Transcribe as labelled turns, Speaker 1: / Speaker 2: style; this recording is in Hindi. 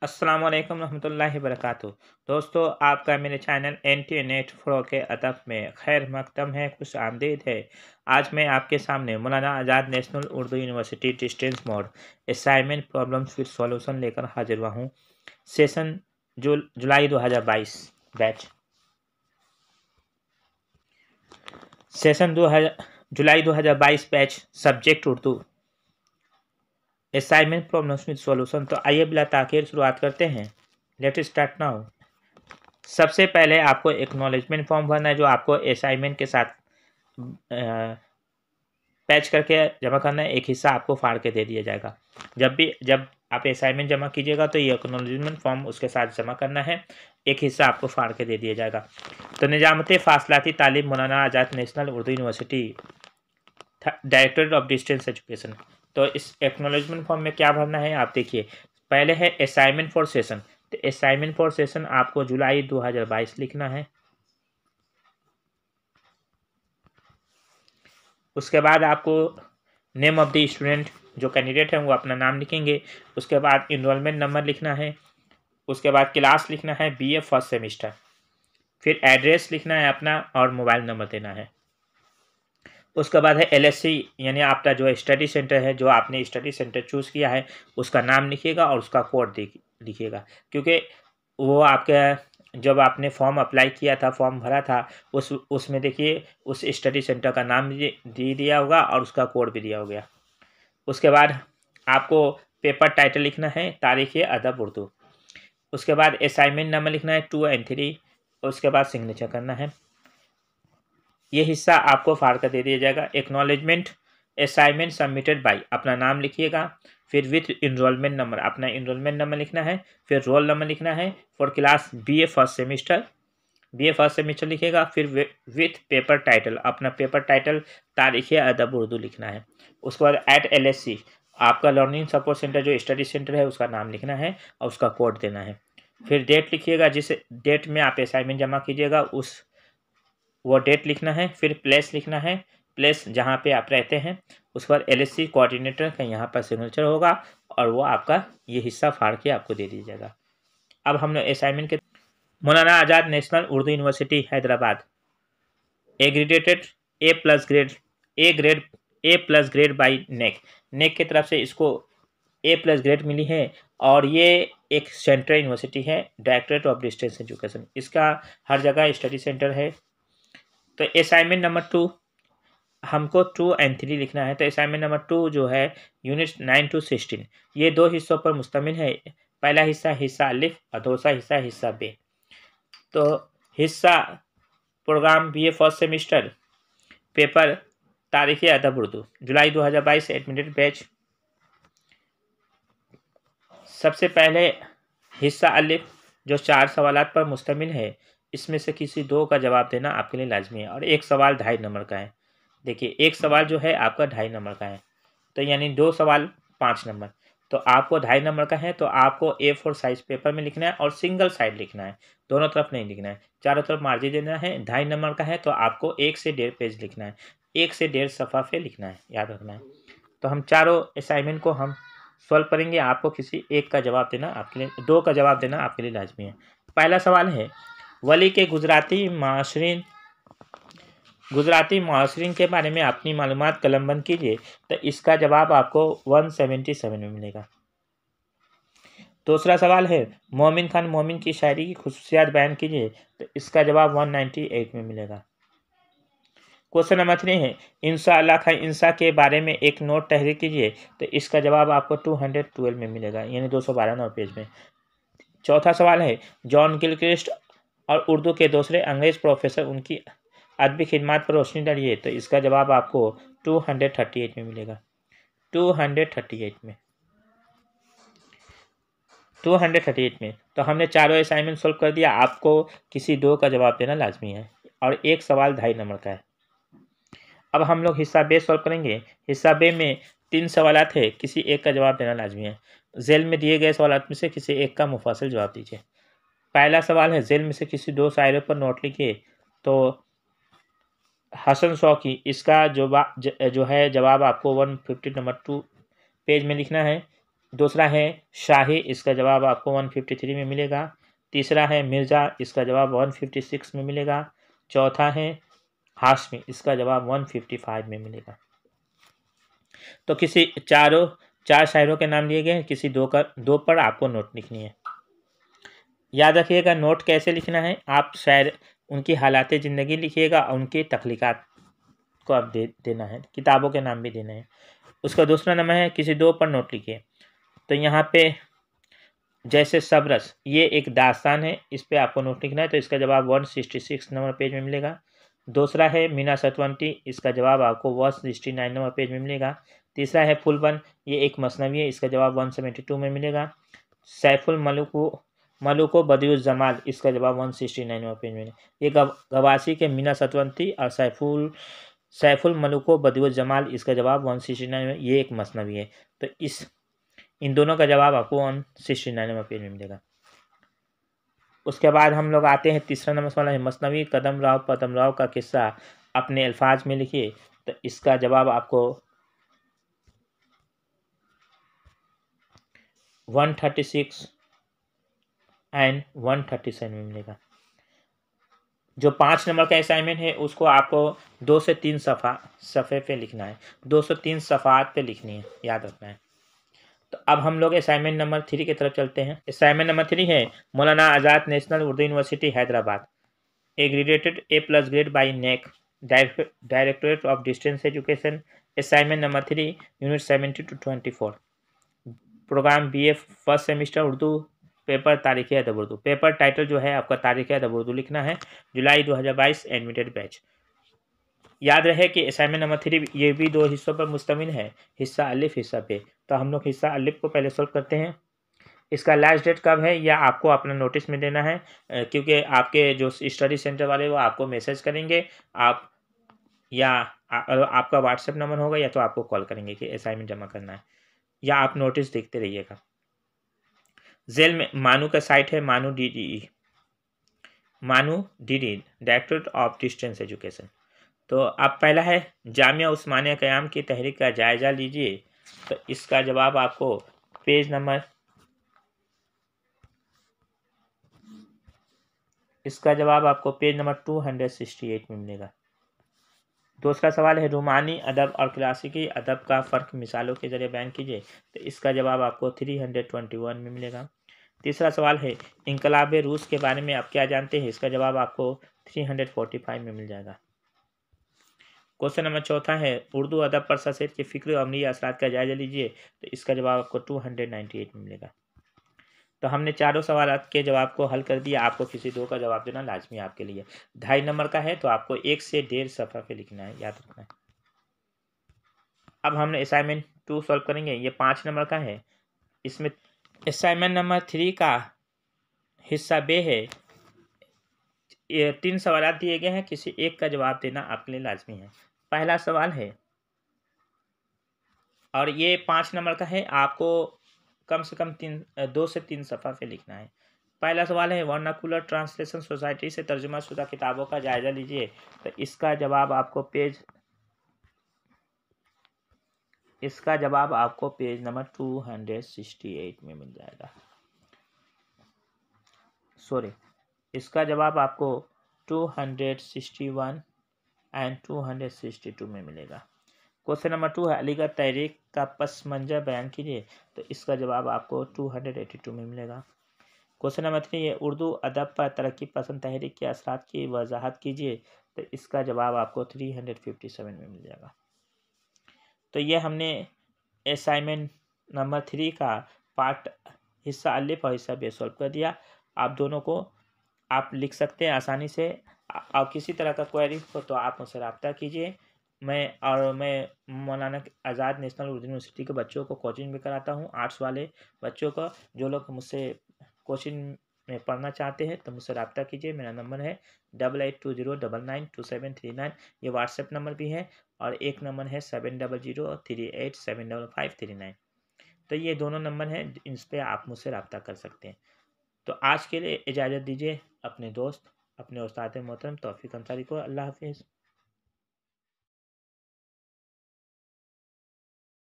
Speaker 1: अस्सलाम वालेकुम रहमतुल्लाहि वबरकातुहू। दोस्तों, आपका मेरे चैनल एनटी नेट प्रो के अदब में खैर मकदम है, खुश आमदीद है। आज मैं आपके सामने Maulana Azad national Urdu university distance mode assignment problems with solution लेकर हाजिर हुआ हूँ। सेशन जुलाई 2022 बैच। सेशन जुलाई 2022 batch, subject Urdu, assignment problems with solution. तो आइए बिला ताख़ीर शुरुआत करते हैं। Let start now. सबसे पहले आपको एक्नॉलेजमेंट फॉर्म भरना है, जो आपको असाइनमेंट के साथ पैच करके जमा करना है। एक हिस्सा आपको फाड़ के दे दिया जाएगा। जब आप असाइनमेंट जमा कीजिएगा तो ये एक्नॉलेजमेंट फॉर्म उसके साथ जमा करना है। एक हिस्सा आपको फाड़ के दे दिया जाएगा। तो निजामत फासलाती तालीम Maulana Azad national Urdu university, directorate of distance education. तो इस एक्नॉलेजमेंट फॉर्म में क्या भरना है आप देखिए। पहले है असाइनमेंट फॉर सेशन। तो असाइनमेंट फॉर सेशन आपको जुलाई 2022 लिखना है। उसके बाद आपको नेम ऑफ द स्टूडेंट, जो कैंडिडेट हैं वो अपना नाम लिखेंगे। उसके बाद इनरोलमेंट नंबर लिखना है। उसके बाद क्लास लिखना है BA फर्स्ट सेमिस्टर। फिर एड्रेस लिखना है अपना और मोबाइल नंबर देना है। उसके बाद है LSC, यानी आपका जो स्टडी सेंटर है, जो आपने स्टडी सेंटर चूज़ किया है, उसका नाम लिखिएगा और उसका कोड लिखिएगा। क्योंकि वो आपके जब आपने फॉर्म अप्लाई किया था, फॉर्म भरा था, उसमें देखिए उस स्टडी सेंटर का नाम दे दिया होगा और उसका कोड भी दिया हो गया। उसके बाद आपको पेपर टाइटल लिखना है, तारीख़ अदब उर्दू। उसके बाद असाइनमेंट नंबर लिखना है 2 और 3। उसके बाद सिग्नेचर करना है। ये हिस्सा आपको फाड़ कर दे दिया जाएगा। एक्नॉलेजमेंट असाइनमेंट सबमिटेड बाय, अपना नाम लिखिएगा। फिर विथ इनरोलमेंट नंबर, अपना इनरोलमेंट नंबर लिखना है। फिर रोल नंबर लिखना है। For class BA first semester लिखिएगा। फिर विथ पेपर टाइटल, अपना पेपर टाइटल तारीख़ अदब उर्दू लिखना है। उसके बाद एट LSC, आपका लर्निंग सपोर्ट सेंटर जो स्टडी सेंटर है उसका नाम लिखना है और उसका कोड देना है। फिर डेट लिखिएगा, जिस डेट में आप असाइनमेंट जमा कीजिएगा वो डेट लिखना है। फिर प्लेस लिखना है, प्लेस जहाँ पे आप रहते हैं। उसके बाद LSC कोऑर्डिनेटर का यहाँ पर सिग्नेचर होगा और वो आपका ये हिस्सा फाड़ के आपको दे दीजिएगा। अब हम लोग असाइनमेंट के Maulana Azad national Urdu university Hyderabad, accredited A plus grade by NAAC की तरफ से इसको A+ ग्रेड मिली है। और ये एक सेंट्रल यूनिवर्सिटी है, डायरेक्टरेट ऑफ डिस्टेंस एजुकेशन, इसका हर जगह स्टडी सेंटर है। तो असाइनमेंट नंबर 2 हमको 2 और 3 लिखना है। तो असाइनमेंट नंबर 2 जो है यूनिट 9 to 16, ये 2 हिस्सों पर मुश्तमिल है। पहला हिस्सा अलिफ और दूसरा हिस्सा बे। तो हिस्सा programme BA first semester, paper तारीख़ अदब उर्दू, जुलाई 2022 एडमिटेड बैच। सबसे पहले हिस्सा अलिफ जो 4 सवालात पर मुश्तमिल है, इसमें से किसी 2 का जवाब देना आपके लिए लाजमी है। और एक सवाल 2.5 नंबर का है। देखिए एक सवाल जो है आपका 2.5 नंबर का है, तो यानी 2 सवाल 5 नंबर। तो आपको 2.5 नंबर का है तो आपको A4 साइज पेपर में लिखना है और सिंगल साइड लिखना है, दोनों तरफ नहीं लिखना है। चारों तरफ मार्जिन देना है। 2.5 नंबर का है तो आपको 1 से 1.5 पेज लिखना है, 1 से 1.5 सफ़ा पे लिखना है, याद रखना है। तो हम चारों असाइनमेंट को हम सॉल्व करेंगे। आपको किसी एक का जवाब देना आपके लिए, 2 का जवाब देना आपके लिए लाजमी है। पहला सवाल है, वली के गुजराती माशरीन के बारे में अपनी मालूमात कलमबंद कीजिए। तो इसका जवाब आपको 177 में मिलेगा। दूसरा सवाल है, मोमिन खान मोमिन की शायरी की खुसूसियात बयान कीजिए। तो इसका जवाब 198 में मिलेगा। क्वेश्चन नंबर 3 है, इंशाअल्लाह खां इंसा के बारे में एक नोट तहरीर कीजिए। तो इसका जवाब आपको 212 में मिलेगा, यानी 212 नंबर पेज में। चौथा सवाल है, जॉन गिलक्रिस्ट और उर्दू के दूसरे अंग्रेज प्रोफेसर उनकी अदबी खिदमत पर रोशनी डालिए। तो इसका जवाब आपको 238 में मिलेगा, 238 में। तो हमने चारों असाइनमेंट सोल्व कर दिया। आपको किसी 2 का जवाब देना लाजमी है और एक सवाल 2.5 नंबर का है। अब हम लोग हिस्सा बे सॉल्व करेंगे। हिस्सा बे में 3 सवालात है, किसी एक का जवाब देना लाजमी है। जेल में दिए गए सवालात में से किसी एक का मुफस्सल जवाब दीजिए। पहला सवाल है, जेल में से किसी 2 शायरों पर नोट लिखिए। तो हसन शौकी, इसका जो है जवाब आपको 150 नंबर 2 पेज में लिखना है। दूसरा है शाही, इसका जवाब आपको 153 में मिलेगा। तीसरा है मिर्ज़ा, इसका जवाब 156 में मिलेगा। चौथा है हाशमी, इसका जवाब 155 में मिलेगा। तो किसी चार शायरों के नाम लिए गए हैं, किसी दो पर आपको नोट लिखनी है। याद रखिएगा नोट कैसे लिखना है, आप शायर उनकी हालात ज़िंदगी लिखिएगा और उनकी तख्लीक़ात को आप देना है, किताबों के नाम भी देने हैं। उसका दूसरा नंबर है किसी दो पर नोट लिखिए। तो यहाँ पे जैसे सबरस, ये एक दास्तान है, इस पे आपको नोट लिखना है, तो इसका जवाब 166 नंबर पेज में मिलेगा। दूसरा है मीना सतवंती, इसका जवाब आपको 169 नंबर पेज में मिलेगा। तीसरा है फुलबन, ये एक मसनवी है, इसका जवाब 172 में मिलेगा। सैफुल मलुको बदियुल जमाल, इसका जवाब 169 नंबर पेज में मिलेगा। ये गवासी के मीना सतवंती और सैफुल मलुको बदियुल जमाल, इसका जवाब 169 में, ये एक मसनवी है। तो इन दोनों का जवाब आपको 169 नंबर पेज में मिलेगा। उसके बाद हम लोग आते हैं तीसरा नंबर वाला है मसनवी कदम राव का किस्सा अपने अल्फाज में लिखिए। तो इसका जवाब आपको 136 एंड 137 में मिलेगा। जो 5 नंबर का असाइनमेंट है उसको आपको 2 से 3 सफ़े पे लिखना है, 2 से 3 सफ़ात पे लिखनी है, याद रखना है। तो अब हम लोग असाइनमेंट नंबर 3 की तरफ चलते हैं। असाइनमेंट नंबर 3 है Maulana Azad national Urdu university Hyderabad, accredited A+ grade by NAAC directorate of distance education. Assignment number 3 unit 70 to 24, programme BA first semester Urdu, paper तारीख़ अदब उर्दू। पेपर टाइटल जो है आपका तारीख़ अदब उर्दू लिखना है, जुलाई 2022 एडमिटेड बैच। याद रहे कि असाइनमेंट नंबर 3 ये भी 2 हिस्सों पर मुश्तमिल है, हिस्सा अलिफ हिस्सा पे। तो हम लोग हिस्सा अलिफ को पहले सोल्व करते हैं। इसका लास्ट डेट कब है या आपको अपना नोटिस में देना है, क्योंकि आपके जो स्टडी सेंटर वाले वो आपको मैसेज करेंगे, आप या आपका व्हाट्सएप नंबर होगा या तो आपको कॉल करेंगे कि असाइनमेंट जमा करना है, या आप नोटिस देखते रहिएगा। जेल में मानू का साइट है मानू DDE directorate of distance education. तो अब पहला है जामिया उस्मानिया क़याम की तहरीक का जायज़ा लीजिए। तो इसका जवाब आपको पेज नंबर 268 में मिलेगा। दूसरा सवाल है रूमानी अदब और क्लासिकी अदब का फ़र्क मिसालों के जरिए बयान कीजिए। तो इसका जवाब आपको 321 में मिलेगा। तीसरा सवाल है इनकलाब रूस के बारे में आप क्या जानते हैं। इसका जवाब आपको 345 में मिल जाएगा। क्वेश्चन नंबर चौथा है उर्दू अदब पर सर सैयद के फ़िक्र और अमली असरात का जायजा लीजिए। तो इसका जवाब आपको 298 में मिलेगा। तो हमने चारों सवाल के जवाब को हल कर दिया। आपको किसी दो का जवाब देना लाजमी आपके लिए। 2.5 नंबर का है तो आपको 1 से 1.5 सफ़ा पे लिखना है, याद रखना है। अब हमने असाइनमेंट 2 सॉल्व करेंगे। ये 5 नंबर का है। इसमें असाइनमेंट नंबर 3 का हिस्सा बे है। ये 3 सवाल दिए गए हैं, किसी एक का जवाब देना आपके लिए लाजमी है। पहला सवाल है और ये 5 नंबर का है, आपको कम से कम 2 से 3 सफ़ा पे लिखना है। पहला सवाल है वर्नाकुलर ट्रांसलेशन सोसाइटी से तर्जुमा शुदा किताबों का जायज़ा लीजिए। तो इसका जवाब आपको पेज नंबर 268 में मिल जाएगा। सॉरी, इसका जवाब आपको 261 एंड 262 में मिलेगा। क्वेश्चन नंबर 2 है अलीगढ़ तहरीक का पस मंजर बयान कीजिए। तो इसका जवाब आपको 282 में मिलेगा। क्वेश्चन नंबर 3 है उर्दू अदब पर तरक्की पसंद तहरीक के असरात की वजाहत कीजिए। तो इसका जवाब आपको 357 में मिल जाएगा। तो ये हमने असाइनमेंट नंबर 3 का पार्ट हिस्सा अलिफ और हिस्सा बे सॉल्व कर दिया। आप दोनों को आप लिख सकते हैं आसानी से। और किसी तरह का क्वेरी हो तो आप मुझसे रब्ता कीजिए। मैं मौलाना आज़ाद नेशनल उर्दू यूनिवर्सिटी के बच्चों को कोचिंग भी कराता हूँ, आर्ट्स वाले बच्चों को। जो लोग मुझसे कोचिंग में पढ़ना चाहते हैं तो मुझसे रब्ता कीजिए। मेरा नंबर है 8820992739। ये व्हाट्सएप नंबर भी है और एक नंबर है 7003875539। तो ये दोनों नंबर हैं, इस पर आप मुझसे रब्ता कर सकते हैं। तो आज के लिए इजाज़त दीजिए। अपने दोस्त अपने उस्ताद मोहतरम तौफीक अंसारी को। अल्लाह हाफिज़।